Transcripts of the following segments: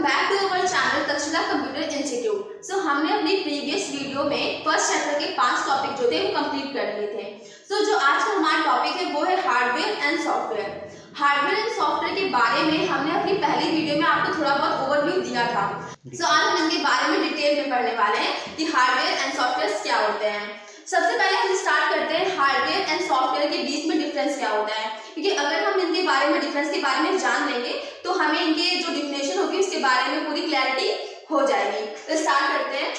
Back to our channel Takshashila computer institute. So हमने अपनी previous video में फर्स्ट चैप्टर के 5 टॉपिक जो थे वो कंप्लीट कर लिए थे। सो जो आज का हमारा टॉपिक है वो है hardware and software. Hardware and software के बारे में हमने अपनी पहली वीडियो में आपको थोड़ा बहुत ओवरव्यू दिया था। सो आज हम इनके बारे में डिटेल में पढ़ने वाले हैं कि हार्डवेयर एंड सॉफ्टवेयर क्या होते हैं। सबसे पहले हम स्टार्ट करते हैं हार्डवेयर एंड सॉफ्टवेयर के बीच में डिफरेंस क्या होता है, क्योंकि अगर हम इनके बारे में डिफरेंस के बारे में जान लेंगे तो हमें इनके जो डिफिनेशन होगी उसके बारे में पूरी क्लैरिटी हो जाएगी। तो स्टार्ट करते हैं।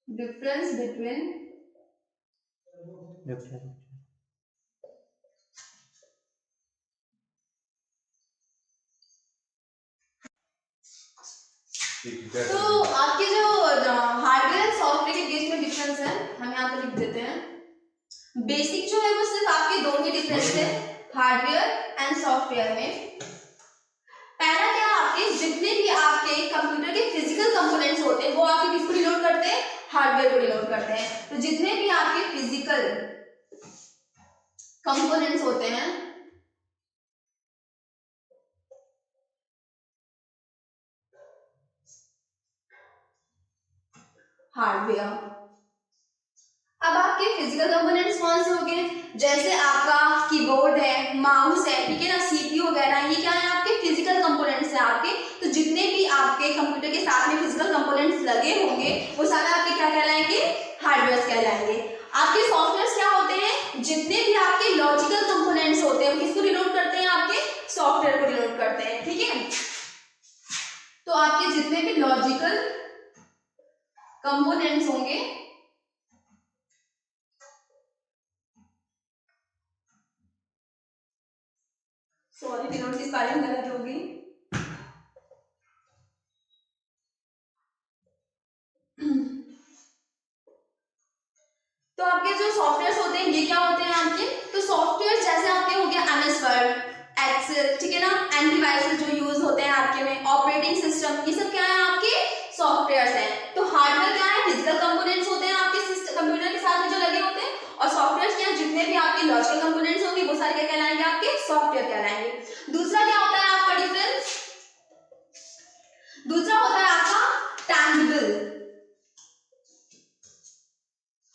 डिफरेंस बिटवीन तो आपके जो हार्डवेयर और सॉफ्टवेयर के बीच में डिफरेंस है हम यहाँ पे लिख देते हैं। बेसिक जो है वो सिर्फ आपके दो ही डिफरेंस है हार्डवेयर एंड सॉफ्टवेयर में। पहला क्या, आपके जितने भी आपके कंप्यूटर के फिजिकल कंपोनेंट्स होते हैं वो आपके किसको डिनोट करते हैं, हार्डवेयर को डिनोट करते हैं। तो जितने भी आपके फिजिकल कंपोनेंट्स होते हैं हार्डवेयर। अब आपके फिजिकल कंपोनेंट्स कौन से हो गए, जैसे आपका कीबोर्ड है, माउस है, ठीक है ना, सीपीयू वगैरह, ये क्या है आपके फिजिकल कंपोनेंट्स हैं आपके। तो जितने भी आपके कंप्यूटर के साथ में फिजिकल कंपोनेंट्स लगे होंगे वो सारे आपके क्या कहलाएंगे, हार्डवेयर कहलाएंगे। आपके सॉफ्टवेयर क्या होते हैं, जितने भी आपके लॉजिकल कंपोनेंट्स होते हैं वो किसको डिनोट करते हैं, आपके सॉफ्टवेयर को डिनोट करते हैं, ठीक है। तो आपके जितने भी लॉजिकल कंपोनेंट्स होंगे सॉरी डिनोट की स्पेलिंग गलत होगी। तो आपके जो सॉफ्टवेयर होते हैं ये क्या होते हैं आपके, तो सॉफ्टवेयर जैसे आपके हो गया एमएस वर्ड, एक्सेल, ठीक है ना, एंटीवायरस जो यूज होते हैं आपके में, ऑपरेटिंग सिस्टम, ये सब क्या है आपके सॉफ्टवेयर्स हैं। तो हार्डवेयर क्या है, फिजिकल कंपोनेंट्स होते हैं आपके कंप्यूटर के साथ में जो लगे होते हैं, और सॉफ्टवेयर क्या है, जितने भी आपके लॉजिकल कंपोनेंट्स होंगे वो सारे क्या कहलाएंगे, आपके सॉफ्टवेयर कहलाएंगे। दूसरा क्या होता है आपका डिफरेंस, दूसरा होता है आपका टैंजिबल,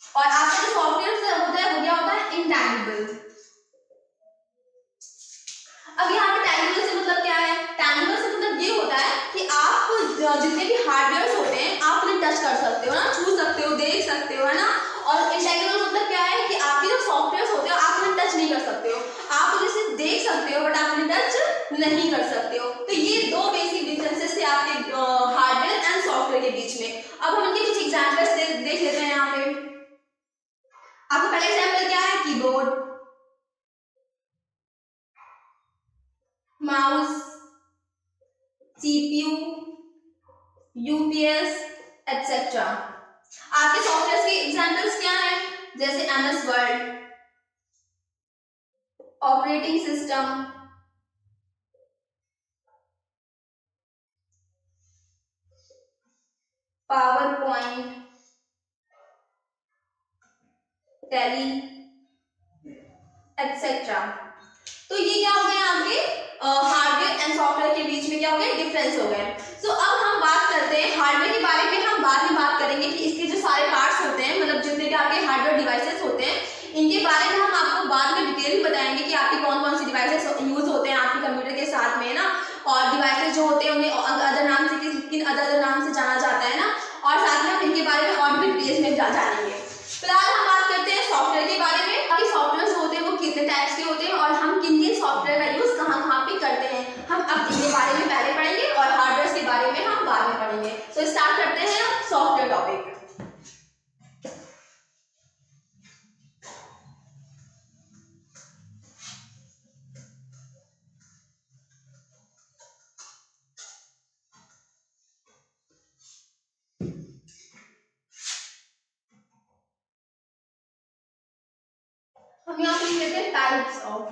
और आपका जो सॉफ्टवेयर होता है वो क्या होता है, इंटैंजिबल। अब यहाँ पे टैंजिबल से मतलब क्या है, टैंजिबल से मतलब ये होता है कि आप जितने भी हार्डवेयर होते हैं आप उन्हें टच कर सकते हो ना, छू सकते हो, देख सकते हो, है ना। और इंटैंजिबल मतलब क्या है कि आपके जो सॉफ्टवेयर होते हैं आप उन्हें टच नहीं कर सकते हो, आप उन्हें सिर्फ देख सकते हो बट आप उन्हें टच नहीं कर सकते हो। तो ये दो बेसिक डिफरेंसेस थे आपके हार्डवेयर एंड सॉफ्टवेयर के बीच में। अब हम इनके कुछ एग्जाम्पल्स देख लेते हैं। यहाँ पे आपका पहला एग्जाम्पल क्या है, keyboard, mouse, CPU, UPS etcetera. आपके सॉफ्टवेयर के एग्जांपल्स क्या हैं, जैसे MS word, operating system, power point, tally etcetera. तो ये क्या हो गए आपके हार्डवेयर एंड सॉफ्टवेयर के बीच में क्या हो गए, डिफरेंस हो गए। तो अब हम बात करते हैं हार्डवेयर के बारे में, हम बाद में बात करेंगे कि इसके जो सारे पार्ट्स होते हैं, मतलब जितने भी आपके हार्डवेयर डिवाइसेस होते हैं इनके बारे में हम आपको बाद में डिटेल में बताएंगे कि आपके कौन कौन से डिवाइसेस यूज होते हैं आपके कंप्यूटर के साथ में ना, और डिवाइसेस जो होते हैं उन्हें अदर नाम से किन अदर नाम से जाना जाता है ना, और साथ में हम इनके बारे में और भी डिटेल्स में जानेंगे। फिलहाल हम बात करते हैं सॉफ्टवेयर के बारे में कि सॉफ्टवेयर जो होते हैं वो कितने टाइप्स के होते हैं और हम किन किन सॉफ्टवेयर का यूज कहाँ कहाँ पे करते हैं, हम अब इनके बारे में पहले पढ़ेंगे और हार्डवेयर के बारे में हम बाद में पढ़ेंगे। तो स्टार्ट करते हैं सॉफ्टवेयर टॉपिक। हम यहाँ पे लिख लेते हैं टाइप्स ऑफ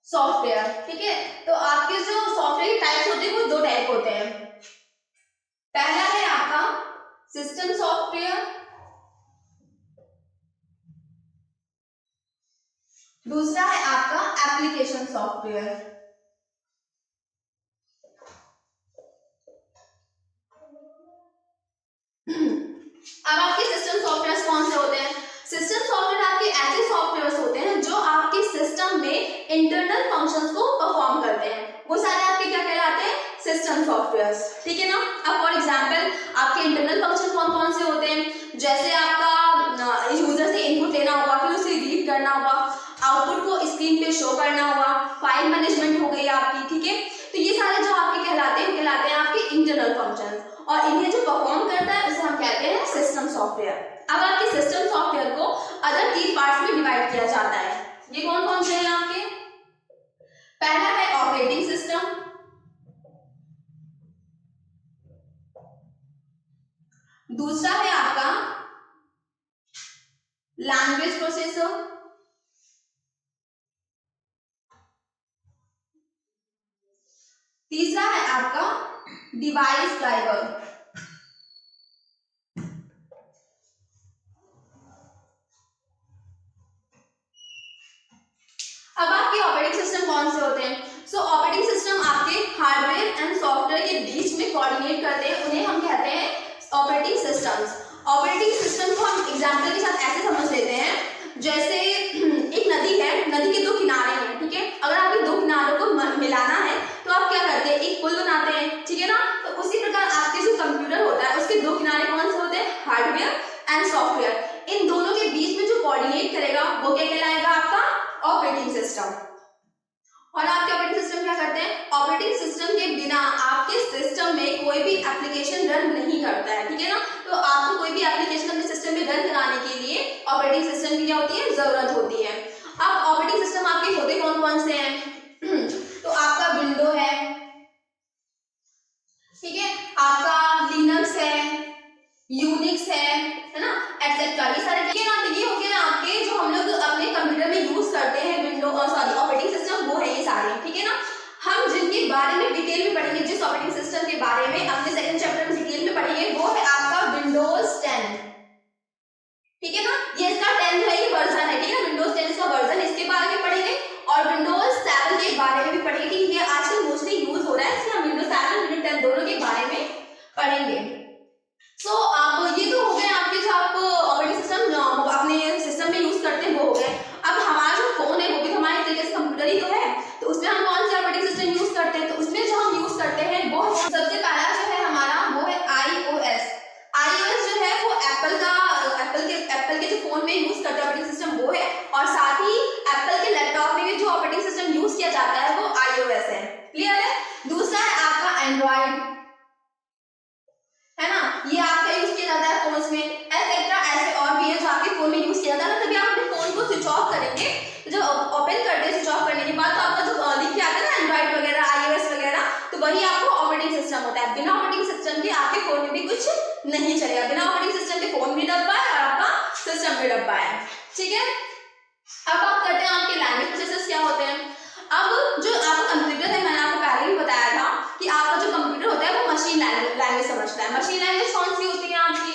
सॉफ्टवेयर, ठीक है। तो आपके जो सॉफ्टवेयर के टाइप्स होते हैं वो दो टाइप होते हैं। पहला है आपका सिस्टम सॉफ्टवेयर दूसरा है आपका एप्लीकेशन सॉफ्टवेयर। अब आपके सिस्टम सॉफ्टवेयर कौन से होते हैं? सिस्टम सॉफ्टवेयर आपके ऐसे सॉफ्टवेयर होते हैं जो आपके सिस्टम में इंटरनल फंक्शंस को परफॉर्म करते हैं, वो सारे आपके क्या कहलाते हैं? सिस्टम सॉफ्टवेयर, ठीक है ना। अब फॉर एग्जांपल आपके इंटरनल फंक्शन कौन कौन से होते हैं? जैसे आपका यूजर से इनपुट लेना होगा, फिर उसे रीड करना होगा, आउटपुट को स्क्रीन पे शो करना होगा, फाइल मैनेजमेंट हो गई आपकी, ठीक है। तो ये सारे जो आपके कहलाते हैं आपके इंटरनल फंक्शन, और इन्हें जो परफॉर्म करता है उसे हम कहते हैं सिस्टम सॉफ्टवेयर। अब आपके सिस्टम सॉफ्टवेयर को अदर 3 पार्ट्स में डिवाइड किया जाता है। ये कौन कौन से हैं आपके? पहला है ऑपरेटिंग सिस्टम, दूसरा है आपका लैंग्वेज प्रोसेसर, तीसरा है आपका डिवाइस ड्राइवर। अब आपके ऑपरेटिंग सिस्टम कौन से होते हैं? सो ऑपरेटिंग सिस्टम आपके हार्डवेयर एंड सॉफ्टवेयर के बीच में कोऑर्डिनेट करते हैं, उन्हें हम कहते हैं ऑपरेटिंग सिस्टम्स। ऑपरेटिंग सिस्टम को हम एग्जांपल के साथ ऐसे समझ लेते हैं, जैसे एक नदी है, नदी के 2 किनारे हैं, ठीक है। अगर आपके 2 किनारों को मिलाना है तो आप क्या करते हैं? एक पुल बनाते हैं, ठीक है ना। तो उसी प्रकार आपके जो कंप्यूटर होता है उसके 2 किनारे कौन से होते हैं? Hardware and software. इन दोनों के बीच में जो कोऑर्डिनेट करेगा वो क्या कहलाएगा? आपका ऑपरेटिंग सिस्टम। और आपके ऑपरेटिंग सिस्टम क्या करते हैं? ऑपरेटिंग सिस्टम के बिना आपके सिस्टम में कोई भी एप्लीकेशन रन नहीं करता है, ठीक है ना। तो आपको कोई भी एप्लीकेशन अपने सिस्टम में रन कराने के लिए ऑपरेटिंग सिस्टम की क्या होती है? जरूरत होती है। अब ऑपरेटिंग सिस्टम आपके होते कौन कौन से हैं? तो आपका विंडो है, ठीक है, आपका लिनक्स है, यूनिक्स है ना, एटसेट्रा, ये सारे ठीक है ना। तो ये हो गया आपके जो हम लोग अपने कंप्यूटर में यूज करते हैं विंडो और सॉरी ऑपरेटिंग सिस्टम, वो है ये सारे, ठीक है ना। हम जिनके बारे में डिटेल में पढ़ेंगे, जिस ऑपरेटिंग सिस्टम के बारे में अपने सेकंड चैप्टर में डिटेल में पढ़ेंगे, वो है आपका विंडोज 10, ठीक है ना। ये इसका 10 है, ये वर्जन है, ठीक है ना। विंडोज 10 इसका वर्जन, इसके बारे में पढ़ेंगे, और विंडोज 7 के बारे में भी पढ़ेंगे। ये आजकल मोस्टली यूज हो रहा है, इसलिए हम विंडोज 7 विंडोज 10 दोनों के बारे में पढ़ेंगे। सो आप ये तो हो गए आपके जो आप ऑपरेटिंग सिस्टम अपने सिस्टम में यूज करते हैं, वो हो गए। अब हमारा जो फोन है वो भी हमारे तरीके से कंप्यूटर ही तो है, तो उसमें हम कौन से ऑपरेटिंग सिस्टम यूज करते हैं? तो उसमें जो हम यूज करते हैं वो सबसे पहला जो है हमारा वो है iOS। iOS जो है वो एप्पल के जो फोन में यूज करते हैं ऑपरेटिंग सिस्टम वो है, और साथ ही एप्पल के लैपटॉप में भी जो ऑपरेटिंग सिस्टम यूज किया जाता है वो iOS है। क्लियर है? दूसरा है आपका एंड्रॉइड, है ना, ये आपका यूज किया जाता है फोन्स में, एटसेट्रा, ऐसे और भी है जो आपके फोन में यूज किया जाता है। तभी आप अपने फोन को स्विच ऑफ करेंगे, तो जब ओपन करते हैं स्विच ऑफ करने के बाद तो आपका जो लिख के आता है ना एंड्रॉइड वगैरह, iOS वगैरह, तो वही आपको ऑपरेटिंग सिस्टम होता है। बिना ऑपरेटिंग सिस्टम के आपके फोन में भी कुछ नहीं चलेगा। बिना ऑपरेटिंग सिस्टम के फोन भी डब्बा है और आपका सिस्टम भी डब्बा है, ठीक है। अब बात करते हैं आपके लैंग्वेज प्रोसेसर्स क्या होते हैं। अब जो आपका कंप्यूटर है, मैंने आपको पहले भी बताया था कि आपका जो कंप्यूटर होता है वो मशीन लैंग्वेज समझता है। मशीन लैंग्वेज कौन सी होती है आपकी?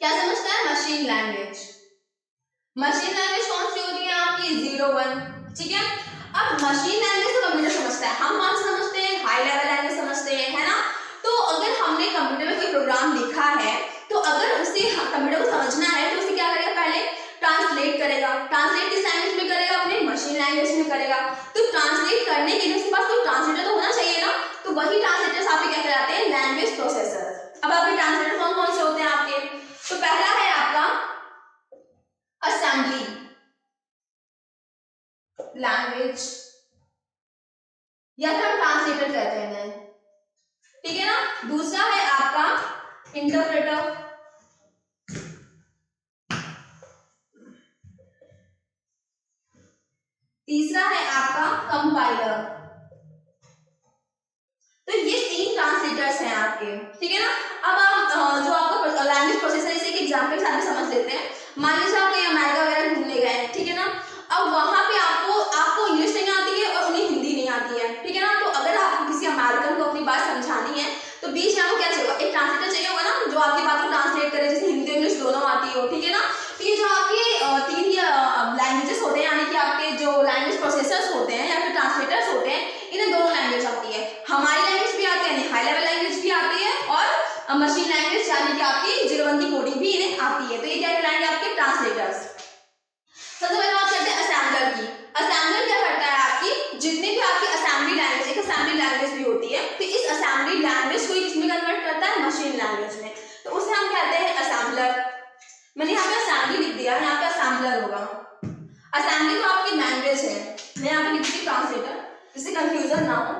क्या समझता है? Machine language. मशीन लैंग्वेज कौन सी होती है आपकी? 01, ठीक है। अब मशीन लैंग्वेज तो कंप्यूटर समझता है, हम कौन सा समझते हैं? हाई लेवल लैंग्वेज समझते हैं, है ना। तो अगर हमने कंप्यूटर में कोई प्रोग्राम लिखा है, तो अगर उसे कंप्यूटर को समझना है तो उसे क्या करेगा? पहले ट्रांसलेट करेगा। ट्रांसलेट किस लैंग्वेज में करेगा? अपने मशीन लैंग्वेज में करेगा। तो ट्रांसलेट करने के लिए उसके पास कोई ट्रांसलेटर तो होना चाहिए ना, तो वही ट्रांसलेटर्स आपके क्या कहलाते हैं? Language processor. अब आपके ट्रांसलेटर कौन कौन से होते हैं आपके? तो पहला है आपका असेंबली लैंग्वेज, या फिर ट्रांसलेटर कहते हैं, ठीक है ना। दूसरा है आपका इंटरप्रेटर, तीसरा है आपका कंपाइलर। तो ये 3 ट्रांसलेटर्स हैं आपके, ठीक है ना। अब आप जो आपका लैंग्वेज प्रोसेसर, इसे एक एग्जांपल के साथ समझ लेते हैं। मान लीजिए आप कहीं अमेरिका वगैरह घूमने गए हैं, ठीक है ना। अब वहां पे आपको इंग्लिश नहीं आती है और उन्हें हिंदी नहीं आती है, ठीक है ना। तो अगर आपको किसी अमेरिकन को अपनी बात समझानी है तो बीच में आपको क्या चाहिए? एक ट्रांसलेटर चाहिए होगा ना, जो आपकी बात को ट्रांसलेट करे, जैसे हिंदी इंग्लिश दोनों आती हो, ठीक है ना। तो ये जो आपके 3 लैंग्वेजेस होते हैं असेंबली तो आपकी लैंग्वेज है, मैं यहाँ पे लिखती हूँ ट्रांसलेटर, जिससे कंफ्यूजन ना हो,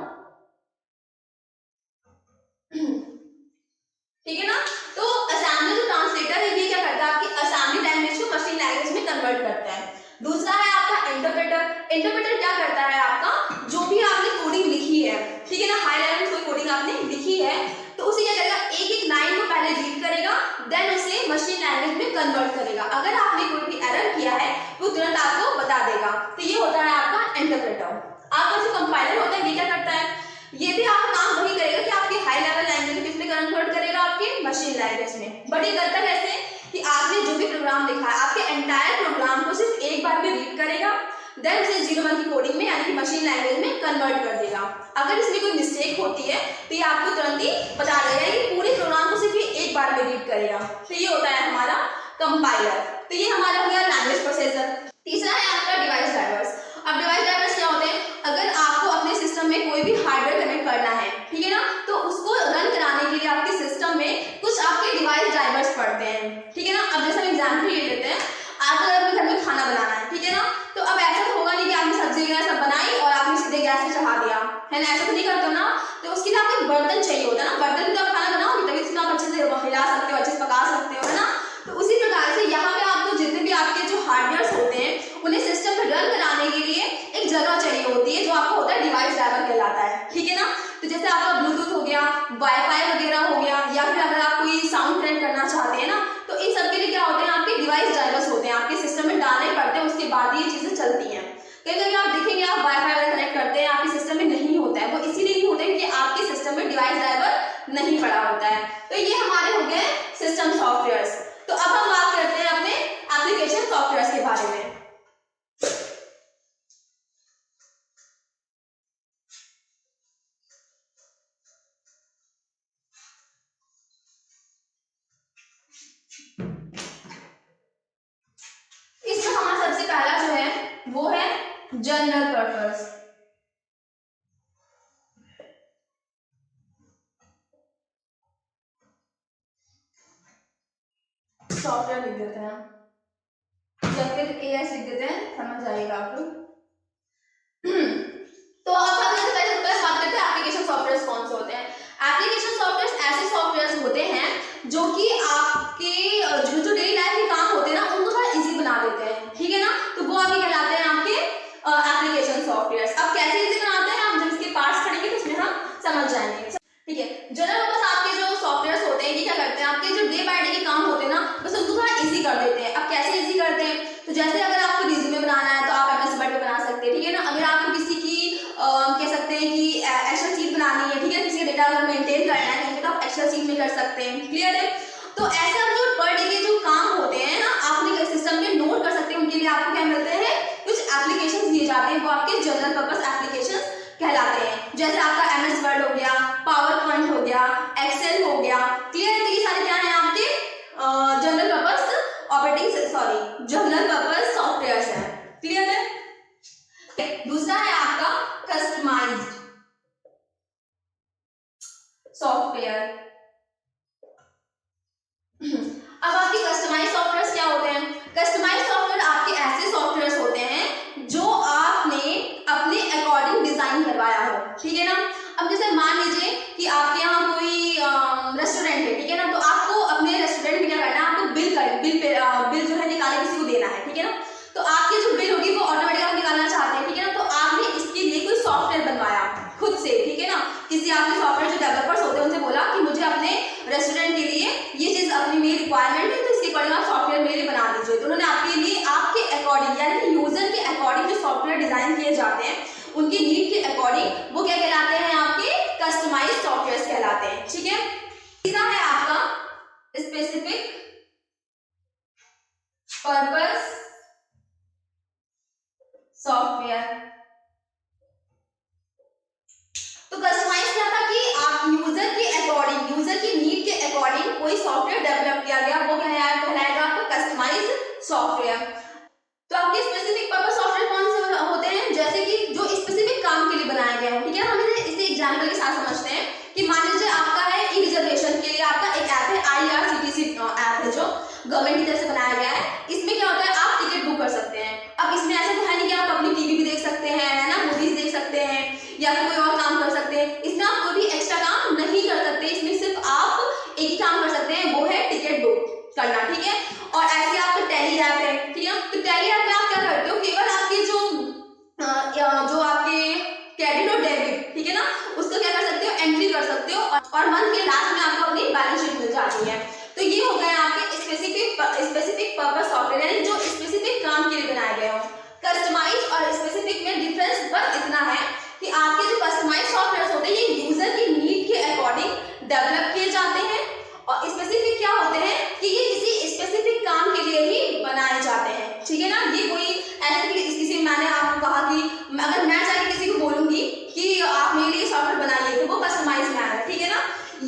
ठीक है ना। तो असेंबली जो ट्रांसलेटर है ये क्या करता है, आपकी असेंबली लैंग्वेज को मशीन लैंग्वेज में कन्वर्ट करता है। दूसरा है आपका इंटरप्रेटर। इंटरप्रेटर क्या करता है, आपका जो भी आपने कोडिंग लिखी है, ठीक है ना, हाई लेवल में कोई कोडिंग आपने लिखी है तो उसे क्या करेगा, एक एक लाइन को पहले रीड करेगा, देन उसे मशीन लैंग्वेज में कन्वर्ट करेगा। अगर आपने कोई भी एरर किया है वो तुरंत आपको बता देगा। तो ये होता है आपका इंटरप्रेटर। आपका जो कंपाइलर होता है ये क्या करता है, ये भी आपका काम वही करेगा कि आपके हाई लेवल लैंग्वेज किसमें कन्वर्ट करेगा, आपके मशीन लैंग्वेज में। बट ये करता कैसे कि आपने जो भी प्रोग्राम लिखा है आपके एंटायर प्रोग्राम को सिर्फ एक बार में रीड करेगा, देन उसे 01 की कोडिंग में यानी कि मशीन लैंग्वेज में कन्वर्ट कर देगा। अगर इसमें कोई मिस्टेक होती है तो ये आपको तुरंत ही बता देगा कि पूरे प्रोग्राम को सिर्फ एक बार में रीड करेगा। तो ये होता है हमारा कंपाइलर। तो ये हमारा हो गया लैंग्वेज प्रोसेसर। तीसरा है आपका डिवाइस ड्राइवर्स। अब डिवाइस ड्राइवर्स क्या होते हैं, अगर आपको अपने सिस्टम में कोई भी हार्डवेयर कनेक्ट करना है, ठीक है ना, तो उसको रन कराने के लिए आपके सिस्टम में कुछ आपके डिवाइस ड्राइवर्स पड़ते हैं, ठीक है ना। अब जैसे हम एग्जाम्पल ले लेते हैं, आपको अपने घर में खाना बनाना है, ठीक है ना, तो अब ऐसा तो होगा नहीं कि आपने सब्जी वगैरह सब बनाई और आपने सीधे गैस पे चढ़ा दिया, है ना, ऐसा तो नहीं करते हो ना। तो उसके लिए आपको बर्तन चाहिए होता है ना, बर्तन में तो आप खाना बनाओगे तभी उसमें आप अच्छे से हिला सकते हो, अच्छे से पका सकते हो, है ना। तो उसी प्रकार से यहाँ पे आपको जितने भी आपके जो हार्डवेयर होते हैं उन्हें सिस्टम पे रन कराने के लिए एक जगह चाहिए होती है, जो आपको होता है डिवाइस ड्राइवर कहलाता है, ठीक है ना। तो जैसे आपका ब्लूटूथ हो गया, वाईफाई वगैरह हो गया, या फिर अगर आप कोई साउंड कनेक्ट करना चाहते हैं ना, तो इन सब के लिए क्या होते हैं, आपके डिवाइस ड्राइवर्स होते हैं, आपके सिस्टम में डालने पड़ते हैं, उसके बाद ये चीजें चलती हैं। कई कभी आप देखेंगे आप वाईफाई वगैरह कनेक्ट करते हैं, आपके सिस्टम में नहीं होता है, वो इसीलिए नहीं होता है क्योंकि आपके सिस्टम में डिवाइस ड्राइवर नहीं पड़ा होता है। तो ये हमारे हो गए सिस्टम सॉफ्टवेयर। तो अब हम बात करते हैं अपने एप्लीकेशन सॉफ्टवेयर के बारे में। इसमें हमारा सबसे पहला जो है वो है जनरल पर्पस सॉफ्टवेयर लिख देते हैं, या फिर एएस लिख देते हैं, समझ जाएगा आपको। तो अब हम सबसे पहले बात करते हैं एप्लीकेशन सॉफ्टवेयर कौन से होते हैं। एप्लीकेशन सॉफ्टवेयर ऐसे सॉफ्टवेयर होते हैं जो कि आपके जो डेली लाइफ के काम होते हैं ना उनको थोड़ा इजी बना देते हैं, ठीक है ना। तो वो आपके कहलाते हैं आपके एप्लीकेशन सॉफ्टवेयर। अब कैसे इजी बनाते हैं, हम जब इसके पार्ट्स पढ़ेंगे तो उसमें हम समझ जाएंगे, ठीक है। जनरल पर्पस आपके जो सॉफ्टवेयर होते हैं ये क्या करते हैं, आपके जो डे बाय डे के काम होते हैं ना बस उनको थोड़ा इजी कर देते हैं। अब कैसे इजी करते हैं, तो जैसे अगर आपको रिज्यूमे बनाना है तो आप एमएस वर्ड में बना सकते हैं, ठीक है ना। अगर आपको किसी की कह सकते हैं कि एक्सेल शीट बनानी है, ठीक है, किसी का डेटा अगर मेंटेन करना है तो आप एक्सेल शीट में कर सकते हैं, क्लियर है। तो ऐसे जो पर डे के जो काम होते हैं ना आपने सिस्टम में नोट कर सकते हैं, उनके लिए आपको क्या मिलते हैं, कुछ एप्लीकेशन दिए जाते हैं, वो आपके जनरल पर्पस एप्लीकेशन कहलाते हैं। जैसे आपका एमएस वर्ड हो गया, पावर पॉइंट हो गया, एक्सेल हो गया, क्लियर। तो ये सारे क्या है आपके general purpose general purpose software है, क्लियर है। दूसरा है आपका कस्टमाइज्ड सॉफ्टवेयर। अब आपके कस्टमाइज्ड सॉफ्टवेयर क्या होते हैं, कस्टमाइज्ड सॉफ्टवेयर आपके ऐसे सॉफ्टवेयर होते हैं जो आपने अपने अकॉर्डिंग डिजाइन करवाया हो, ठीक है ना। अब जैसे मान लीजिए कि आपके यहाँ कोई रेस्टोरेंट है, ठीक है ना, तो आपको अपने रेस्टोरेंट में क्या करना है, आपको बिल जो है निकाले किसी को देना है, ठीक है ना। तो आपकी जो बिल होगी वो ऑटोमेटिक आप निकालना चाहते हैं, ठीक है ना। तो आपने इसके लिए कोई सॉफ्टवेयर बनवाया खुद से, ठीक है ना। किसी आपने सॉफ्टवेयर जो डेवलपर्स होते हैं उनसे बोला कि मुझे अपने रेस्टोरेंट के लिए ये चीज अपनी मेरी रिक्वायरमेंट है, तो इसके अकॉर्डिंग आप सॉफ्टवेयर मेरे लिए बना दीजिए। तो उन्होंने आपके लिए आपके अकॉर्डिंग यानी कि यूजर के अकॉर्डिंग जो सॉफ्टवेयर डिजाइन किए जाते हैं उनकी नीड के अकॉर्डिंग वो क्या कहलाते हैं, आपके कस्टमाइज्ड सॉफ्टवेयर कहलाते हैं, ठीक है। तीसरा है आपका स्पेसिफिक पर्पस सॉफ्टवेयर। तो कस्टमाइज क्या था कि आप यूजर के अकॉर्डिंग, यूजर की नीड के अकॉर्डिंग कोई सॉफ्टवेयर डेवलप किया गया, वो कहलाएगा आपका कस्टमाइज्ड सॉफ्टवेयर। तो आपके स्पेसिफिक पर्पस सॉफ्टवेयर कौन से होते हैं, जैसे कि जो स्पेसिफिक काम के लिए बनाया गया है, ठीक है। हम इसे एग्जांपल के साथ समझते हैं कि मान लीजिए आपका है ई रिजर्वेशन के लिए आपका एक ऐप है, IRCTC ऐप है जो गवर्नमेंट की तरफ से बनाया गया है। इसमें क्या होता है, आप टिकट बुक कर सकते हैं। अब अब इसमें ऐसा तो है नहीं कि आप अपनी टीवी भी देख सकते हैं, है ना, मूवीज देख सकते हैं या फिर कोई और काम कर सकते हैं। इसमें आप कोई भी एक्स्ट्रा काम नहीं कर सकते, इसमें सिर्फ आप एक ही काम कर सकते हैं, वो है टिकट बुक करना, ठीक है। और ऐसे आपका टैली ऐप है, ठीक है। तो टैली ऐप में आप क्या करते हो, केवल आपके जो आपके क्रेडिट और डेबिट, ठीक है ना, उसको क्या कर सकते हो, एंट्री कर सकते हो और मंथ के लास्ट में आपको अपनी बैलेंस शीट मिल जाती है। तो ये हो गए आपके स्पेसिफिक पर्पस सॉफ्टवेयर, यानी जो स्पेसिफिक काम के लिए बनाए गए हो। कस्टमाइज और स्पेसिफिक में डिफरेंस बस इतना है कि आपके जो कस्टमाइज सॉफ्टवेयर होते हैं ये यूजर की नीड के अकॉर्डिंग डेवलप किए जाते हैं, और स्पेसिफिक क्या होते हैं कि ये किसी स्पेसिफिक काम के लिए ही बनाए जाते हैं, ठीक है ना। ये कोई ऐसे कि किसी, मैंने आपको कहा कि अगर मैं जाके किसी को बोलूंगी कि आप मेरे लिए सॉफ्टवेयर बनाइए तो वो कस्टमाइज में आएगा, ठीक है ना।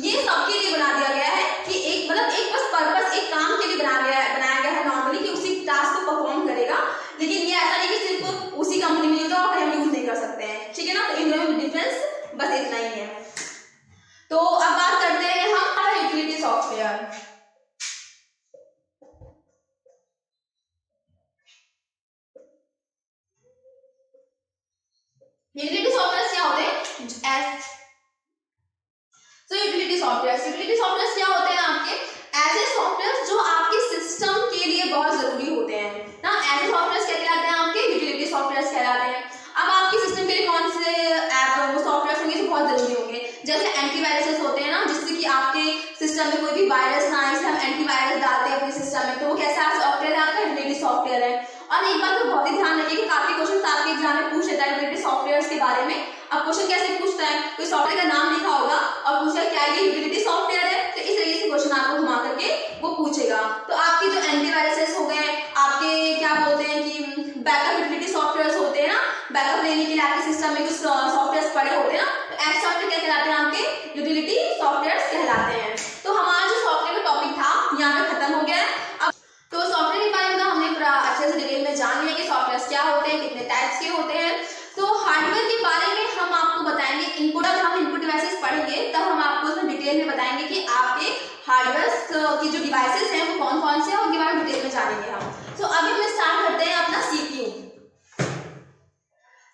ये सबके लिए बना दिया गया है कि एक मतलब एक बस पर्पस, एक काम के लिए बनाया गया है नॉर्मली, कि उसी टास्क को परफॉर्म करेगा। लेकिन ये ऐसा नहीं कि सिर्फ उसी कंपनी में यूज हो और हम यूज नहीं कर सकते हैं, ठीक है ना। तो इन दोनों में डिफरेंस बस इतना ही है। तो अब बात करते हैं हम यूटिलिटी सॉफ्टवेयर। यूटिलिटी सॉफ्टवेयर क्या होते हैं, यूटिलिटी सॉफ्टवेयर क्या होते हैं आपके ऐसे सॉफ्टवेयर जो आपके सिस्टम के लिए बहुत जरूरी होते हैं ना। ऐसे सॉफ्टवेयर क्या कहलाते हैं, आपके यूटिलिटी सॉफ्टवेयर कहलाते हैं। अब आपके सिस्टम के लिए कौन से ऐप वो सॉफ्टवेयर होंगे जो बहुत जरूरी होंगे, जैसे एंटीवायरस होते हैं ना, जिससे कि आपके सिस्टम में कोई भी वायरस ना आए, हम एंटीवायरस डालते हैं अपने सिस्टम में, तो वो कैसा सॉफ्टवेयर है, आपका यूटिलिटी सॉफ्टवेयर है। और एक बात तो बहुत ही ध्यान रखिए कि काफी क्वेश्चन आपके एग्जाम में पूछ लेता है यूटिलिटी सॉफ्टवेयर के बारे में। अब क्वेश्चन कैसे पूछता है, कोई सॉफ्टवेयर का नाम लिखा होगा और पूछेगा क्या ये यूटिलिटी सॉफ्टवेयर है, तो इस तरीके से क्वेश्चन आपको घुमा करके वो पूछेगा। तो आपके जो एंटीवायरसेस हो गए, आपके क्या बोलते हैं कि बैकअप यूटिलिटी सॉफ्टवेयर होते हैं ना, बैकअप लेने के लिए आपके सिस्टम में कुछ सॉफ्टवेयर पड़े होते हैं ना, तो ऐसे सॉफ्टवेयर क्या कहलाते हैं, आपके यूटिलिटी सॉफ्टवेयर कहलाते हैं। तो हमारा जो सॉफ्टवेयर का टॉपिक था यहाँ पे खत्म हो गया है। अब तो सॉफ्टवेयर के बारे में तो हमने पूरा अच्छे से डिटेल में जान लिया कि सॉफ्टवेयर क्या होते हैं, कितने टाइप्स के होते हैं। तो हार्डवेयर के बारे में हम आपको बताएंगे, इनपुट, अब हम इनपुट डिवाइसेस पढ़ेंगे तब हम आपको उसमें डिटेल में बताएंगे कि आपके हार्डवेयर की जो डिवाइसेस हैं वो कौन कौन से हैं, उनके बारे में डिटेल में जानेंगे हम। तो अभी हम स्टार्ट करते हैं अपना सीपीयू।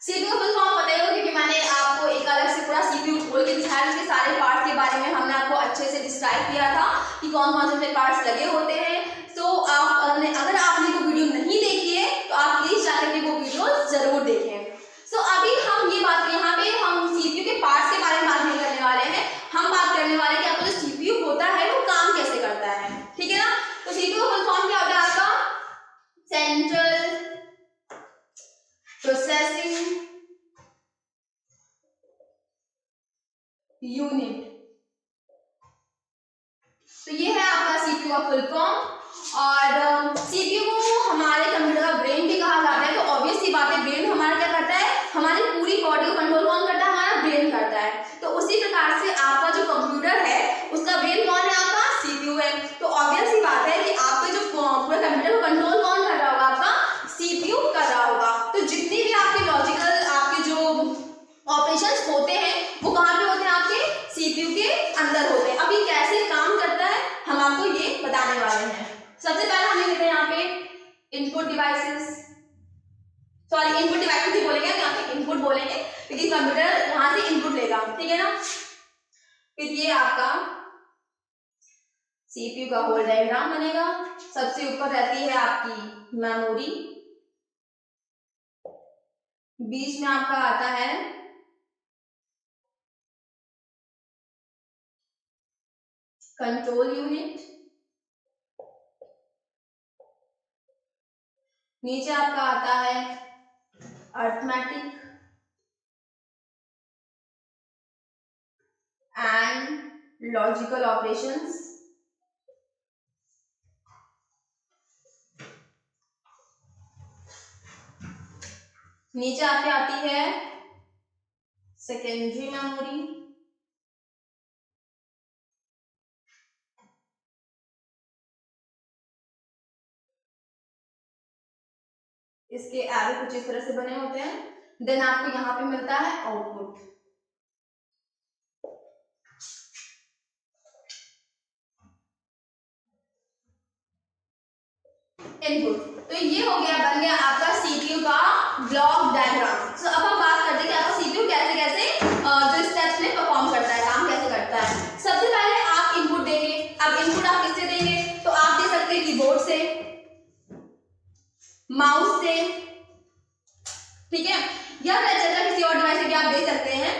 सीपीयू फुल फॉर्म बताइएगा, क्योंकि मैंने आपको एक अलग से पूरा सीपीयू खोल के दिखाया, उसके सारे पार्ट्स के बारे में हमने आपको अच्छे से डिस्क्राइब किया था कि कौन कौन से पार्ट्स लगे होते हैं। तो अगर आपने वो वीडियो नहीं देखी है तो आप प्लीज जाकर के वो वीडियो जरूर देखें। तो अभी हम ये बात यहाँ पे हम सीपीयू के पार्ट्स के बारे में बात नहीं करने वाले हैं, हम बात करने वाले हैं कि आपका जो सीपीयू होता है वो काम कैसे करता है, ठीक है ना। तो सीपीयू का फुल फॉर्म क्या होता है आपका, सेंट्रल प्रोसेसिंग यूनिट। तो ये है आपका सीपीयू का फुल फॉर्म। और सीपीयू को हमारे कंप्यूटर का ब्रेन भी कहा जाता है। तो ऑब्वियस सी बात है, ब्रेन हमारा क्या करता है, हमारी पूरी बॉडी को कंट्रोल कौन करता है, हमारा ब्रेन करता है। तो उसी प्रकार से आपका जो कंप्यूटर है उसका ब्रेन कौन है, आपका सीपीयू है। तो ऑब्वियस सी बात है कि आपके जो पूरे कंप्यूटर को कंट्रोल कौन कर रहा होगा, आपका सीपीयू कर रहा होगा। तो जितनी भी आपके लॉजिकल आपके जो ऑपरेशंस होते हैं वो कहाँ पे होते हैं, आपके सीपीयू के अंदर होते हैं। अब ये कैसे काम करता है हम आपको ये बताने वाले हैं। सबसे पहले हम लिखते हैं यहाँ पे input devices, sorry input devices ही बोलेंगे, यहाँ पे इनपुट बोलेंगे क्योंकि कंप्यूटर यहाँ से इनपुट लेगा, ठीक है ना। फिर ये आपका सीपीयू का होल डायग्राम बनेगा। सबसे ऊपर रहती है आपकी मेमोरी, बीच में आपका आता है कंट्रोल यूनिट, नीचे आपका आता है अर्थमेटिक एंड लॉजिकल ऑपरेशंस, नीचे आपके आती है सेकेंडरी मेमोरी, इसके एरो कुछ इस तरह से बने होते हैं। देन आपको यहाँ पे मिलता है आउटपुट, इनपुट। तो ये हो गया, बन गया आपका सीपीयू का ठीक है, या फिर एक्सेट्रा किसी और डिवाइस से भी आप दे सकते हैं।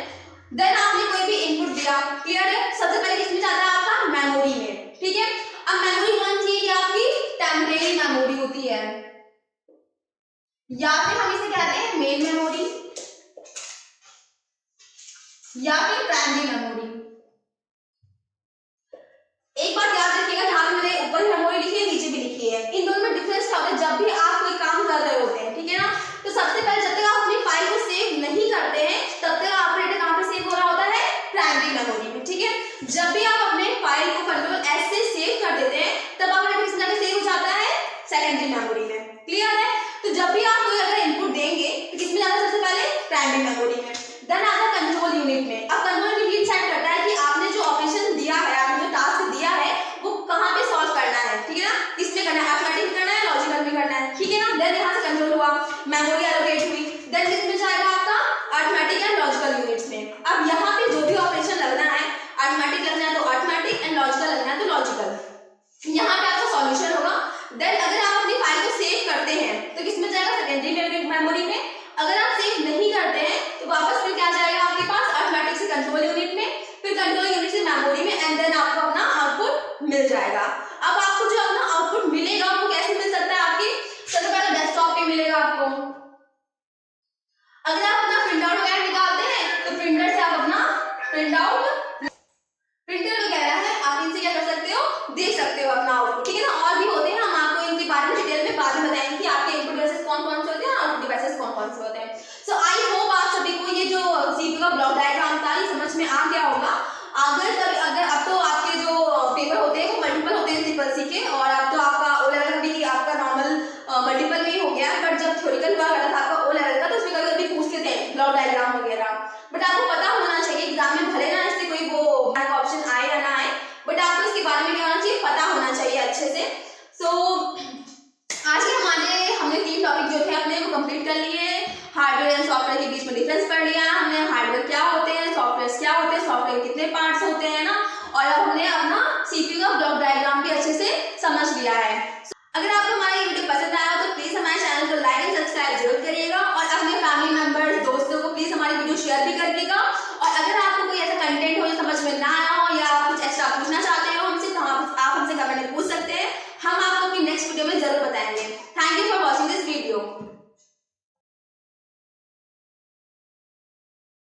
देन आपने कोई भी इनपुट दिया, क्लियर है। सबसे पहले किसमें जाता है आपका, मेमोरी में, ठीक है। अब मेमोरी कौन सी है, ये आपकी टेम्परेरी मेमोरी होती है, या फिर हम इसे कहते हैं मेन मेमोरी या फिर प्राइमरी मेमोरी। एक बात याद रखिएगा, जहां पे मैंने ऊपर मेमोरी लिखी है नीचे भी लिखी है, इन दोनों में डिफरेंस क्या होता है। जब भी आप कोई काम कर रहे होते हैं, ठीक है ना, तो सबसे पहले जब तक आप अपनी फाइल को सेव नहीं करते हैं तब तक आपका डेटा कहां पे सेव हो रहा होता है, प्राइमरी मेमोरी में, ठीक है। जब भी आप अपने फाइल को कंट्रोल एस से सेव कर देते हैं तब आपका डेटा किस जगह सेव हो जाता है, सेकेंडरी मेमोरी में, क्लियर है। तो जब भी आप कोई अगर इनपुट देंगे तो किसमें जाता है, सबसे पहले प्राइमरी मेमोरी में, देन आता है कंट्रोल यूनिट में। अब कंट्रोल यूनिट डिसाइड करता है कि आपने जो ऑपरेशन दिया है, आपने जो टास्क दिया है वो कहां पे सॉल्व करना है, ठीक है ना, किसमें करना है, अरिथमेटिक करना है, लॉजिकल में करना है, ठीक है ना। देन यहां से कंट्रोल हुआ, मेमोरी एलोकेट हुई, देन किसमें जाएगा आपका, अरिथमेटिक एंड लॉजिकल यूनिट्स में। अब यहां पे जो भी ऑपरेशन लगना है, अरिथमेटिक लगना है तो अरिथमेटिक एंड लॉजिकल लगना है तो लॉजिकल, यहां पे आपका सॉल्यूशन होगा। देन अगर आप अपनी फाइल को सेव करते हैं तो किसमें जाएगा, सेकेंडरी मेमोरी में। अगर आप सेव नहीं करते हैं तो वापस फिर क्या जाएगा आपके पास, अरिथमेटिक से कंट्रोल यूनिट में, फिर कंट्रोल यूनिट से मेमोरी में, एंड देन आपको अपना आउटपुट मिल जाएगा। अब आपको जो अपना आउटपुट मिलेगा वो कैसे मिल सकता है, आपके सबसे पहले डेस्कटॉप पे मिलेगा आपको। अगर आप अपना प्रिंट आउट वगैरह निकालते हैं तो प्रिंटर से आप अपना प्रिंट आउट, प्रिंटर वगैरह है, आप इनसे क्या कर सकते हो, देख सकते हो अपना आउटपुट, ठीक है ना। और भी होते हैं, हम आपको इनके बारे में डिटेल में बाद में बताएंगे कि आपके इनपुट डिवाइसेस कौन कौन से होते हैं और आउटपुट डिवाइसेस कौन कौन से होते हैं। सो आई होप आप सभी को ये जो सीपीयू का ब्लॉक डायग्राम था ये समझ में आ गया होगा। अगर अब तो आपके जो पेपर होते हैं वो मल्टीपल होते हैं ट्रिपल सी के, और अब तो आपका ओ लेवल भी आपका नॉर्मल मल्टीपल में ही हो गया। बट जब थ्योरिकल हुआ करता था आपका ओ लेवल का तो उसमें कभी कभी पूछते थे ब्लॉक डायग्राम वगैरह, बट आपको पता होना चाहिए एग्जाम में, भले ना इससे कोई वो ऑप्शन आए या ना आए, बट आपको इसके बारे में क्या होना चाहिए, पता होना चाहिए अच्छे से। सो आज के हमने 3 टॉपिक जो थे अपने वो कंप्लीट कर लिए। हार्डवेयर एंड सॉफ्टवेयर के बीच में डिफरेंस पढ़ लिया हमने, हार्डवेयर क्या होते हैं, सॉफ्टवेयर क्या होते हैं, सॉफ्टवेयर कितने पार्ट्स होते हैं ना, और अब हमने अपना सीपीयू का ब्लॉक